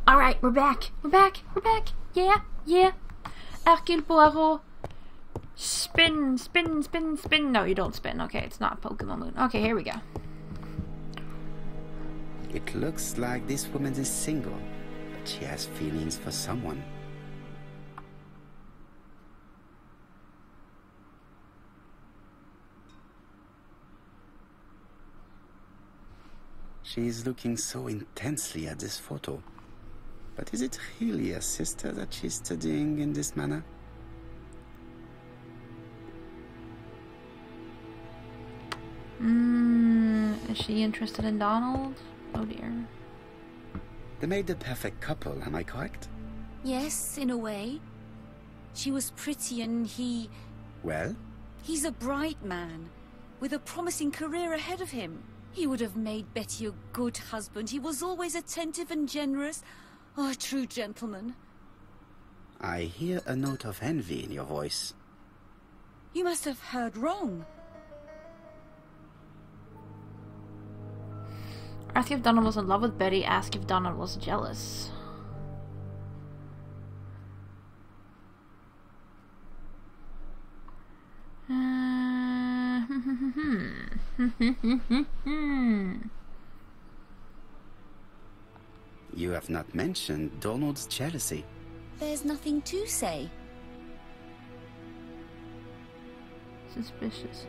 Alright, we're back. We're back. We're back. Yeah, yeah. Hercule Poirot. Spin, spin, spin, spin. No, you don't spin. Okay, it's not Pokemon Moon. Okay, here we go. It looks like this woman is single, but she has feelings for someone. She is looking so intensely at this photo. But is it really a sister that she's studying in this manner? Is she interested in Donald? Oh dear. They made the perfect couple, am I correct? Yes, in a way. She was pretty and he... Well? He's a bright man, with a promising career ahead of him. He would have made Betty a good husband. He was always attentive and generous. Oh, a true gentleman. I hear a note of envy in your voice. You must have heard wrong. Ask if Donald was in love with Betty. Ask if Donald was jealous. You have not mentioned Donald's jealousy. There's nothing to say. Suspicious.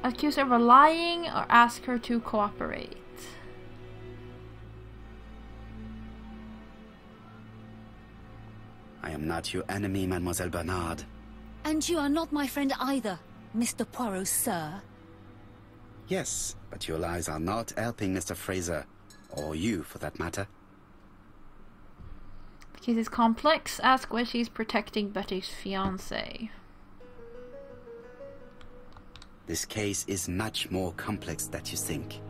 Accuse her of lying or ask her to cooperate. I am not your enemy, Mademoiselle Bernard. And you are not my friend either, Mr. Poirot, sir. Yes, but your lies are not helping Mr. Fraser. Or you, for that matter. The case is complex. Ask why she's protecting Betty's fiancé. This case is much more complex than you think.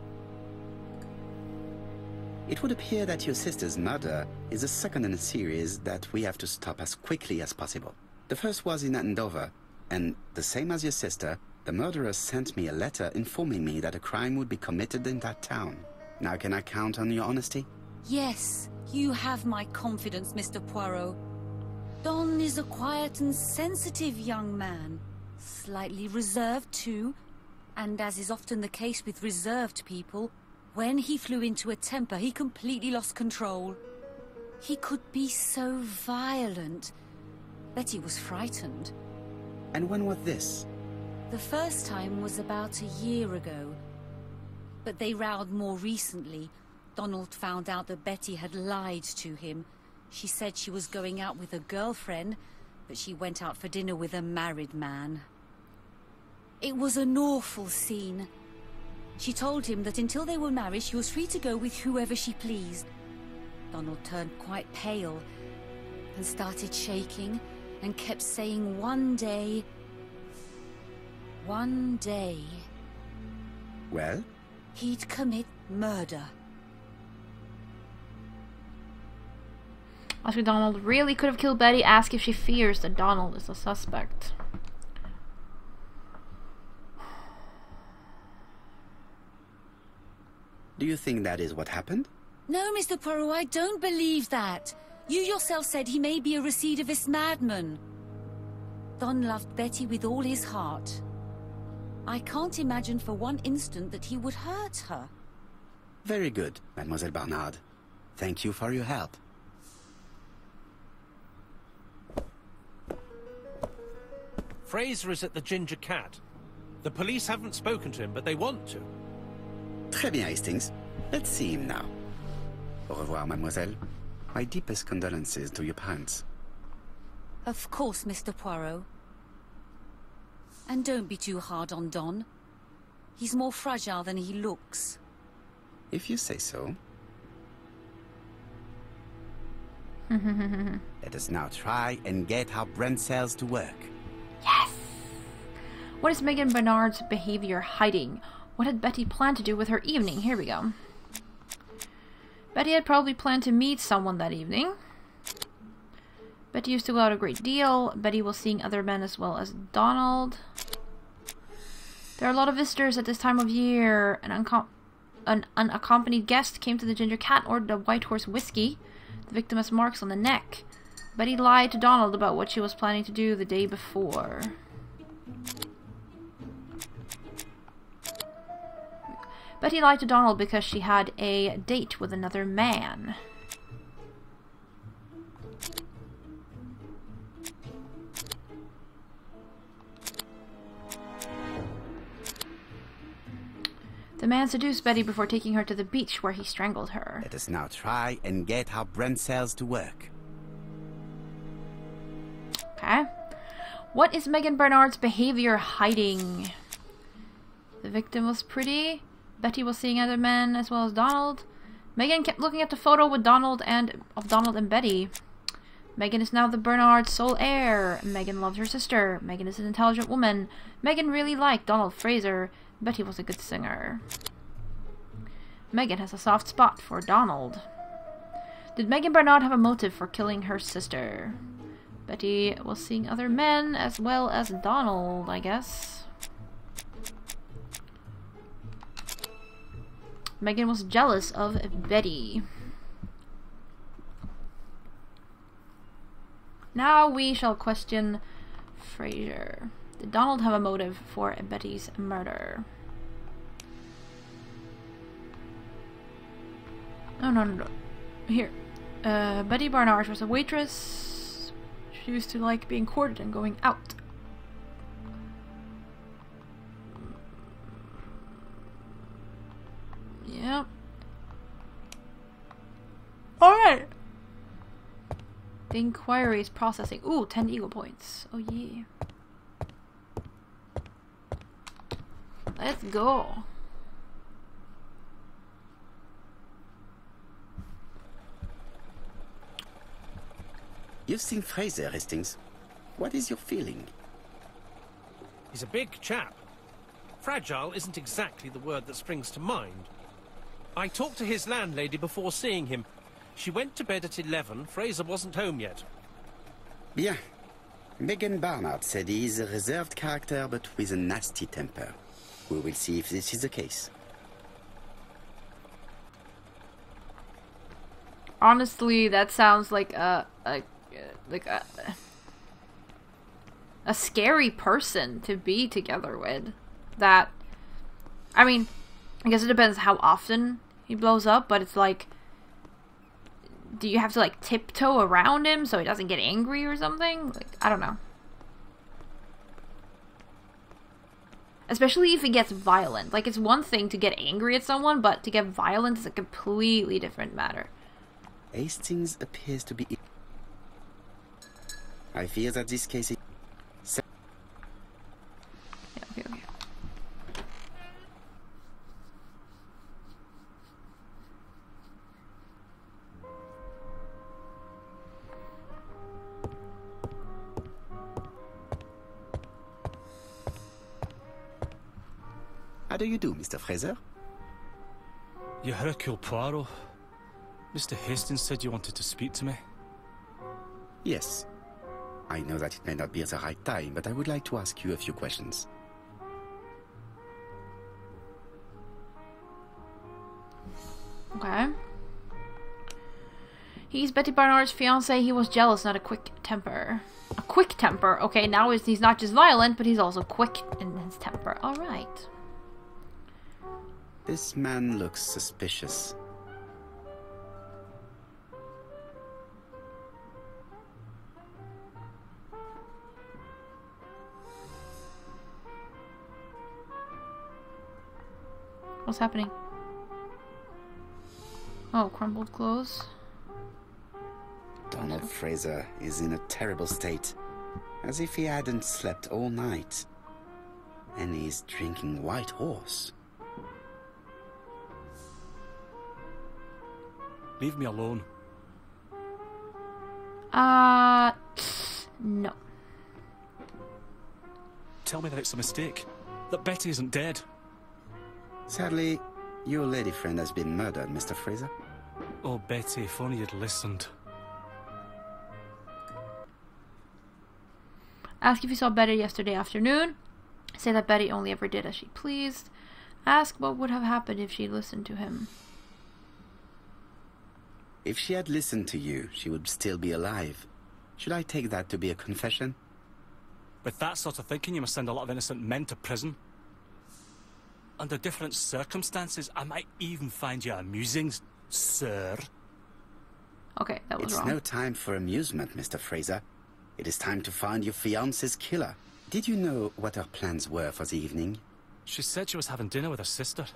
It would appear that your sister's murder is the second in a series that we have to stop as quickly as possible. The first was in Andover, and the same as your sister, the murderer sent me a letter informing me that a crime would be committed in that town. Now can I count on your honesty? Yes, you have my confidence, Mr. Poirot. Don is a quiet and sensitive young man. Slightly reserved, too. And as is often the case with reserved people, when he flew into a temper, he completely lost control. He could be so violent. Betty was frightened. And when was this? The first time was about a year ago. But they rowed more recently. Donald found out that Betty had lied to him. She said she was going out with a girlfriend, but she went out for dinner with a married man. It was an awful scene. She told him that until they were married, she was free to go with whoever she pleased. Donald turned quite pale and started shaking and kept saying one day... One day... Well? He'd commit murder. Ask if Donald really could have killed Betty. Ask if she fears that Donald is a suspect. Do you think that is what happened? No, Mr. Poirot, I don't believe that. You yourself said he may be a recidivist madman. Don loved Betty with all his heart. I can't imagine for one instant that he would hurt her. Very good, Mademoiselle Bernard. Thank you for your help. Fraser is at the Ginger Cat. The police haven't spoken to him, but they want to. Très bien, Hastings. Let's see him now. Au revoir, mademoiselle. My deepest condolences to your parents. Of course, Mr. Poirot. And don't be too hard on Don. He's more fragile than he looks. If you say so. Let us now try and get our brain cells to work. Yes! What is Megan Bernard's behavior hiding? What had Betty planned to do with her evening? Here we go. Betty had probably planned to meet someone that evening. Betty used to go out a great deal. Betty was seeing other men as well as Donald. There are a lot of visitors at this time of year, and an unaccompanied guest came to the Ginger Cat and ordered a White Horse whiskey. The victim has marks on the neck. Betty lied to Donald about what she was planning to do the day before. Betty lied to Donald because she had a date with another man. The man seduced Betty before taking her to the beach where he strangled her. Let us now try and get our brain cells to work. Okay. What is Megan Bernard's behavior hiding? The victim was pretty. Betty was seeing other men as well as Donald. Megan kept looking at the photo with Donald and Betty. Megan is now the Bernard's sole heir. Megan loves her sister. Megan is an intelligent woman. Megan really liked Donald Fraser. Betty was a good singer. Megan has a soft spot for Donald. Did Megan Bernard have a motive for killing her sister? Betty was seeing other men as well as Donald, I guess. Megan was jealous of Betty. Now we shall question Fraser. Did Donald have a motive for Betty's murder? Oh, no. Here. Betty Barnard was a waitress. She used to like being courted and going out. Yep. Alright. The inquiry is processing. Ooh, 10 ego points. Oh, yeah. Let's go. You've seen Fraser, Hastings. What is your feeling? He's a big chap. Fragile isn't exactly the word that springs to mind. I talked to his landlady before seeing him. She went to bed at 11. Fraser wasn't home yet. Bien. Megan Barnard said he is a reserved character but with a nasty temper. We will see if this is the case. Honestly, that sounds like a scary person to be together with. That, I mean, I guess it depends how often he blows up, but it's like, do you have to like tiptoe around him so he doesn't get angry or something? Like, I don't know. Especially if it gets violent. Like, it's one thing to get angry at someone, but to get violent is a completely different matter. Hastings appears to be... I fear that this case is... Yeah, okay. How do you do, Mr. Fraser? You Hercule Poirot. Mr. Hastings said you wanted to speak to me. Yes. I know that it may not be at the right time, but I would like to ask you a few questions. Okay. He's Betty Barnard's fiancé. He was jealous, not a quick temper. A quick temper. Okay, now he's not just violent, but he's also quick in his temper. Alright. This man looks suspicious. What's happening? Oh, crumbled clothes. Donald Fraser is in a terrible state, as if he hadn't slept all night. And he's drinking White Horse. Leave me alone. No. Tell me that it's a mistake. That Betty isn't dead. Sadly, your lady friend has been murdered, Mr. Fraser. Oh, Betty, if only you'd listened. Ask if you saw Betty yesterday afternoon. Say that Betty only ever did as she pleased. Ask what would have happened if she listened to him. If she had listened to you, she would still be alive. Should I take that to be a confession? With that sort of thinking, you must send a lot of innocent men to prison. Under different circumstances, I might even find you amusing, sir. Okay, that was It's wrong. no time for amusement, Mr. Fraser. It is time to find your fiancé's killer. Did you know what her plans were for the evening? She said she was having dinner with her sister.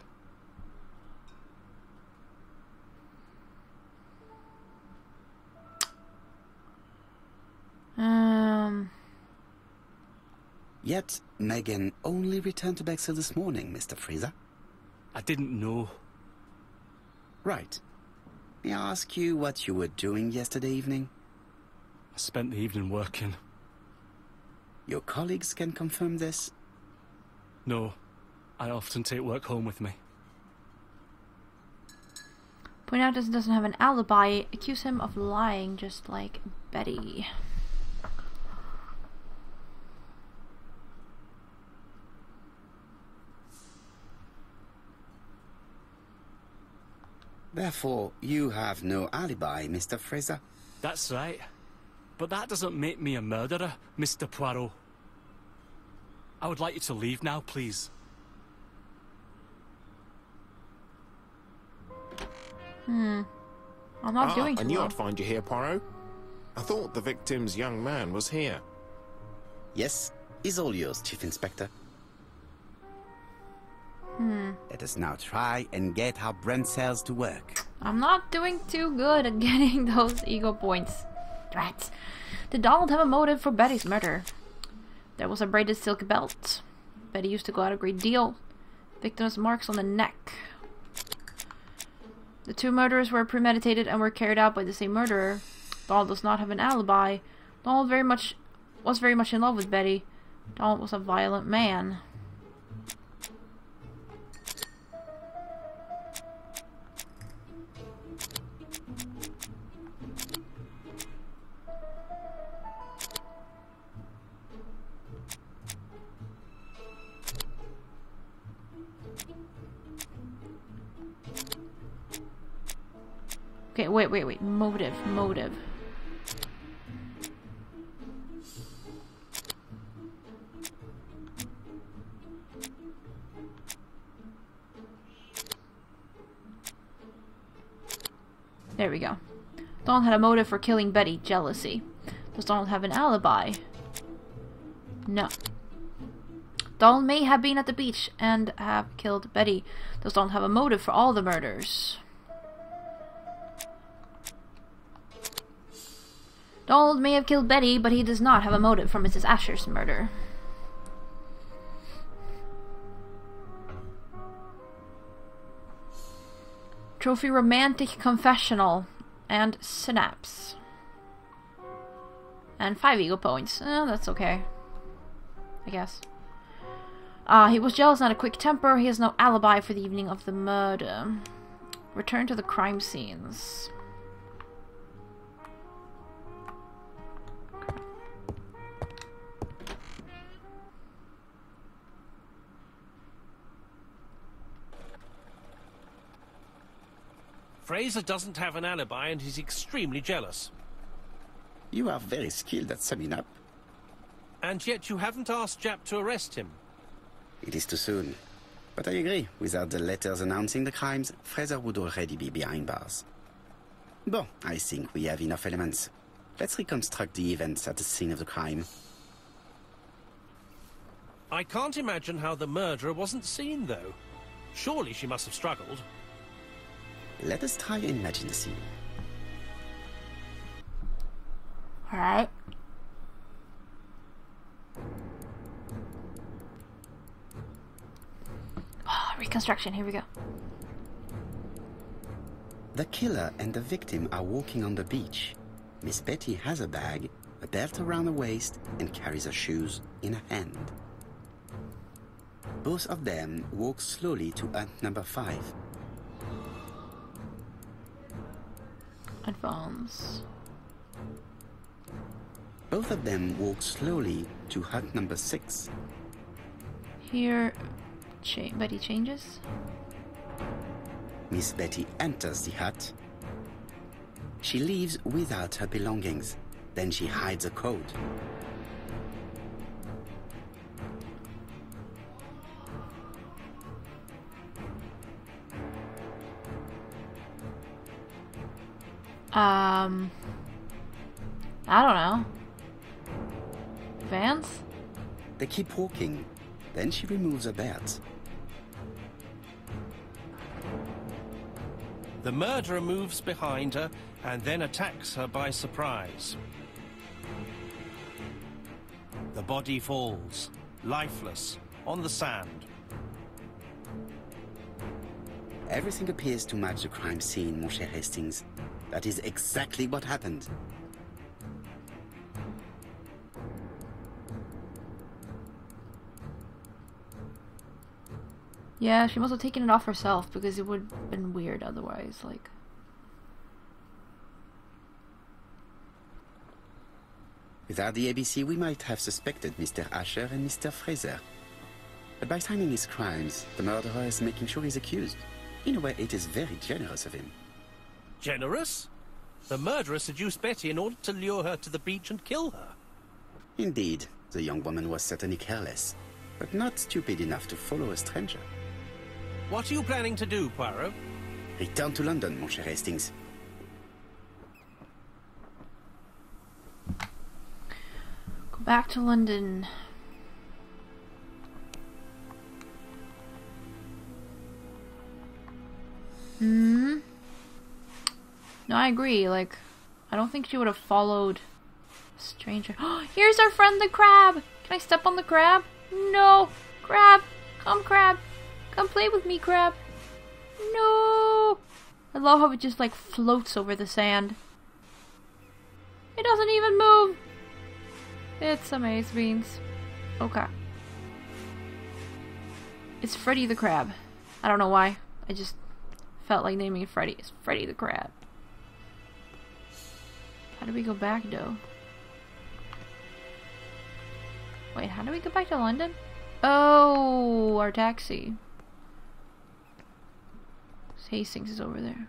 Yet, Megan only returned to Bexhill this morning, Mr. Fraser. I didn't know. Right. May I ask you what you were doing yesterday evening? I spent the evening working. Your colleagues can confirm this? No, I often take work home with me. Point out this doesn't have an alibi. Accuse him of lying, just like Betty. Therefore, you have no alibi, Mr. Fraser. That's right. But that doesn't make me a murderer, Mr. Poirot. I would like you to leave now, please. I'm not doing I too knew well. I'd find you here, Poirot. I thought the victim's young man was here. Yes, is all yours, Chief Inspector. Let us now try and get our brain cells to work. I'm not doing too good at getting those ego points. Rats. Did Donald have a motive for Betty's murder? There was a braided silk belt. Betty used to go out a great deal. Victim's marks on the neck. The two murders were premeditated and were carried out by the same murderer. Donald does not have an alibi. Donald was very much in love with Betty. Donald was a violent man. Okay, wait. Motive. There we go. Donald had a motive for killing Betty. Jealousy. Does Donald have an alibi? No. Donald may have been at the beach and have killed Betty. Does Donald have a motive for all the murders? Donald may have killed Betty, but he does not have a motive for Mrs. Asher's murder. Trophy romantic confessional and synapse. And 5 ego points. That's okay. I guess. He was jealous and had a quick temper. He has no alibi for the evening of the murder. Return to the crime scenes. Fraser doesn't have an alibi and he's extremely jealous. You are very skilled at summing up. And yet you haven't asked Japp to arrest him. It is too soon. But I agree, without the letters announcing the crimes, Fraser would already be behind bars. Bon, I think we have enough elements. Let's reconstruct the events at the scene of the crime. I can't imagine how the murderer wasn't seen, though. Surely she must have struggled. Let us try and imagine the scene. Alright. Reconstruction, here we go. The killer and the victim are walking on the beach. Miss Betty has a bag, a belt around her waist, and carries her shoes in her hand. Both of them walk slowly to hut number 5. Advance. Both of them walk slowly to hut number 6. Here, Betty changes. Miss Betty enters the hut. She leaves without her belongings. Then she hides a code. I don't know. Vans? They keep walking. Then she removes her belt. The murderer moves behind her and then attacks her by surprise. The body falls, lifeless, on the sand. Everything appears to match the crime scene, mon cher Hastings. That is exactly what happened. Yeah, she must have taken it off herself because it would have been weird otherwise, like. Without the ABC, we might have suspected Mr. Asher and Mr. Fraser. But by signing his crimes, the murderer is making sure he's accused. In a way, it is very generous of him. Generous? The murderer seduced Betty in order to lure her to the beach and kill her. Indeed, the young woman was certainly careless, but not stupid enough to follow a stranger. What are you planning to do, Poirot? Return to London, mon cher Hastings. Go back to London. No, I agree. Like, I don't think she would have followed a stranger. Here's our friend the crab! Can I step on the crab? No! Crab! Come, crab! Come play with me, crab! No! I love how it just, like, floats over the sand. It doesn't even move! It's amazebeans. Okay. It's Freddy the Crab. I don't know why. I just felt like naming it Freddy. It's Freddy the Crab. How do we go back, though? Wait, how do we go back to London? Oh, our taxi. Hastings is over there.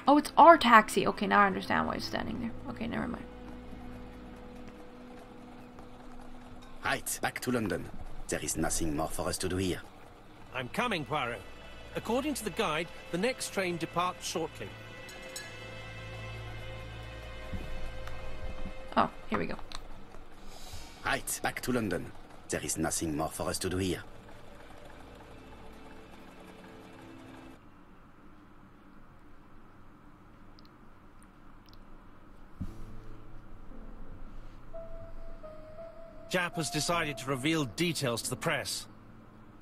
Oh, it's our taxi. Okay, now I understand why it's standing there. Okay, never mind. Right, back to London. There is nothing more for us to do here. I'm coming, Poirot. According to the guide, the next train departs shortly. Oh, here we go. Right, back to London. There is nothing more for us to do here. Jap has decided to reveal details to the press.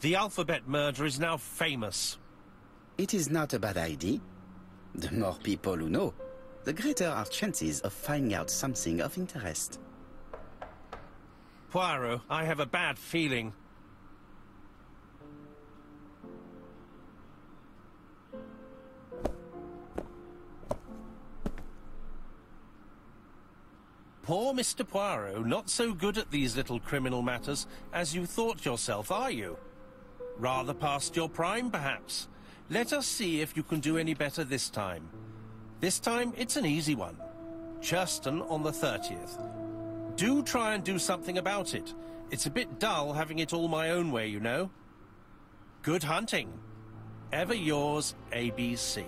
The alphabet murder is now famous. It is not a bad idea. The more people who know, the greater our chances of finding out something of interest. Poirot, I have a bad feeling. Poor Mr. Poirot, not so good at these little criminal matters as you thought yourself, are you? Rather past your prime, perhaps. Let us see if you can do any better this time. This time, it's an easy one. Churston on the 30th. Do try and do something about it. It's a bit dull having it all my own way, you know. Good hunting. Ever yours, ABC.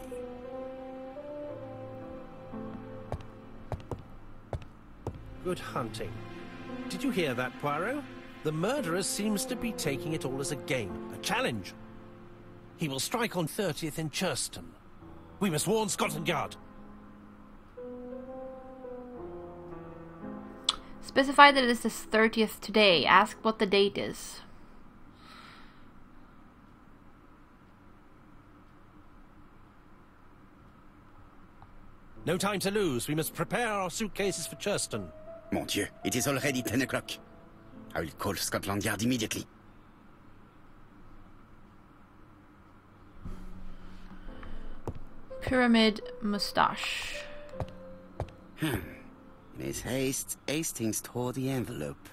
Good hunting. Did you hear that, Poirot? The murderer seems to be taking it all as a game, a challenge. He will strike on 30th in Churston. We must warn Scotland Yard. Specify that it is the 30th today. Ask what the date is. No time to lose. We must prepare our suitcases for Churston. Mon Dieu, it is already 10 o'clock. I will call Scotland Yard immediately. Pyramid moustache. Miss Hastings tore the envelope.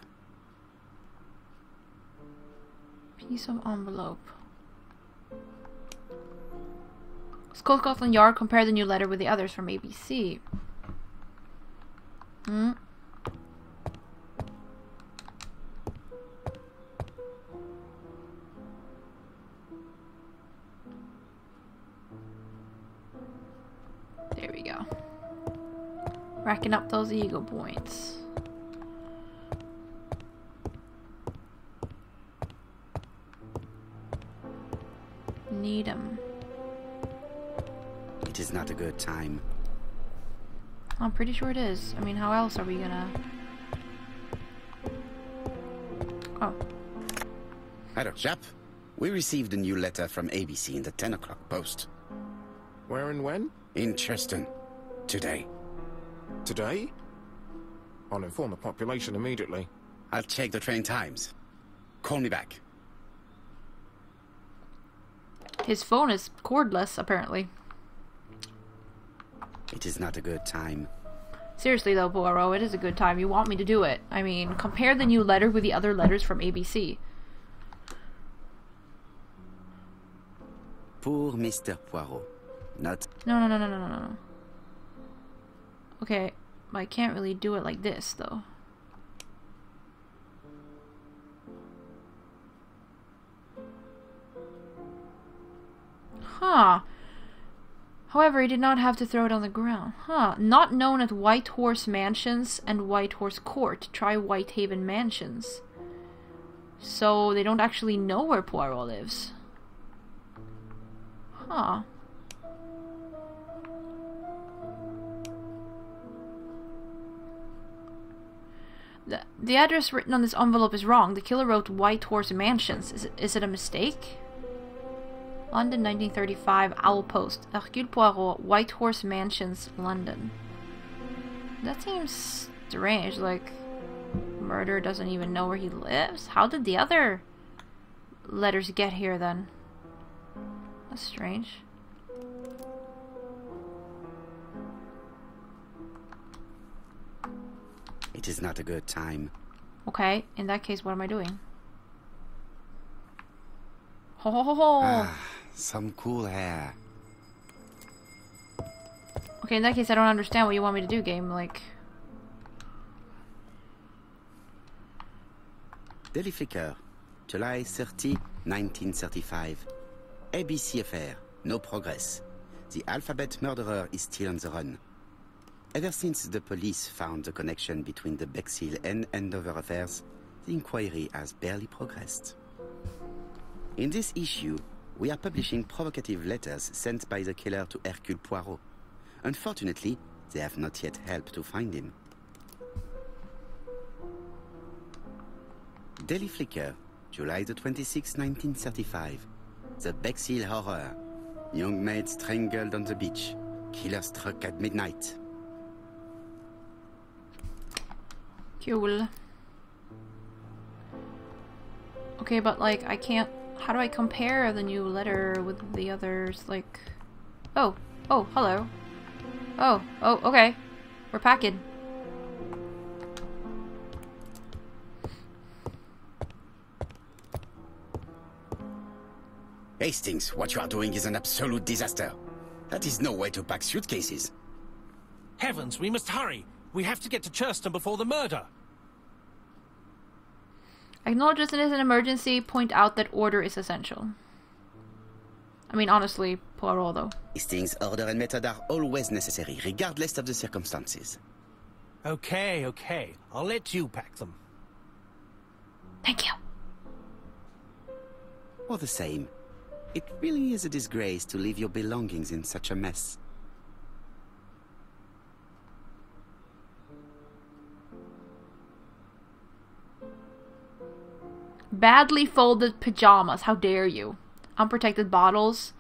Piece of envelope. Scotland Yard, compare the new letter with the others from ABC. There we go. Racking up those ego points. Need 'em. It is not a good time. I'm pretty sure it is. I mean, how else are we gonna... Oh. Hello, chap. We received a new letter from ABC in the 10 o'clock post. Where and when? In Cheston. Today. Today? I'll inform the population immediately. I'll check the train times. Call me back. His phone is cordless, apparently. It is not a good time. Seriously though, Poirot, it is a good time. You want me to do it. I mean, compare the new letter with the other letters from ABC. Pour Mr. Poirot. Not... No. Okay, I can't really do it like this, though. Huh. However, he did not have to throw it on the ground. Huh. Not known at White Horse Mansions and White Horse Court. Try Whitehaven Mansions. So, they don't actually know where Poirot lives. Huh. The address written on this envelope is wrong. The killer wrote White Horse Mansions. Is it a mistake? London, 1935, Owl Post. Hercule Poirot, White Horse Mansions, London. That seems strange. Like, murderer doesn't even know where he lives? How did the other letters get here then? That's strange. It is not a good time. Okay, in that case, what am I doing? Ho ho ho ho! Ah, some cool hair. Okay, in that case, I don't understand what you want me to do, game. Like... Daily Flicker, July 30, 1935. ABC affair, no progress. The alphabet murderer is still on the run. Ever since the police found the connection between the Bexhill and Andover affairs, the inquiry has barely progressed. In this issue, we are publishing provocative letters sent by the killer to Hercule Poirot. Unfortunately, they have not yet helped to find him. Daily Flicker, July the 26th, 1935. The Bexhill Horror. Young maid strangled on the beach. Killer struck at midnight. Cool. Okay, but like, I can't... How do I compare the new letter with the others? Like... Oh, hello. Oh, okay. We're packing. Hastings, what you are doing is an absolute disaster. That is no way to pack suitcases. Heavens, we must hurry. We have to get to Churston before the murder. Acknowledge this is an emergency. Point out that order is essential. I mean, honestly, Poirot, though. Hastings, order and method are always necessary, regardless of the circumstances. Okay. I'll let you pack them. Thank you. All the same, it really is a disgrace to leave your belongings in such a mess. Badly folded pajamas. How dare you? Unprotected bottles.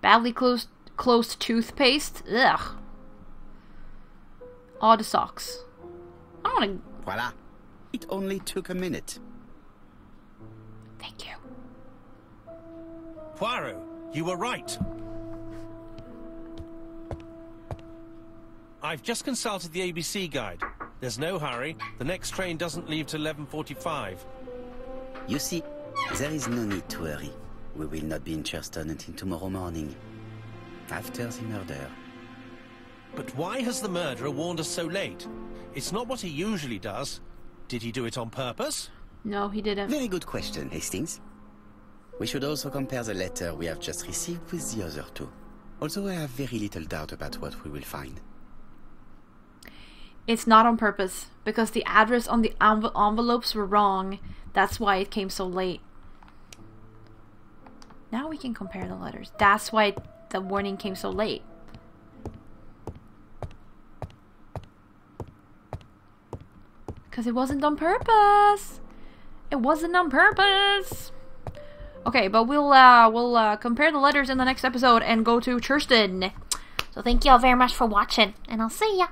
Badly closed toothpaste. Ugh. Odd socks. I don't want to... Voila. It only took a minute. Thank you. Poirot, you were right. I've just consulted the ABC guide. There's no hurry. The next train doesn't leave till 11:45. You see, There is no need to hurry. We will not be in Churston until tomorrow morning, after the murder. But why has the murderer warned us so late? It's not what he usually does. Did he do it on purpose? No, he didn't. Very good question, Hastings. We should also compare the letter we have just received with the other two. Although I have very little doubt about what we will find. It's not on purpose, because the address on the envelopes were wrong. That's why it came so late. Now we can compare the letters. That's why the warning came so late. Because it wasn't on purpose. It wasn't on purpose. Okay, but we'll compare the letters in the next episode and go to Churston. So thank you all very much for watching, and I'll see ya.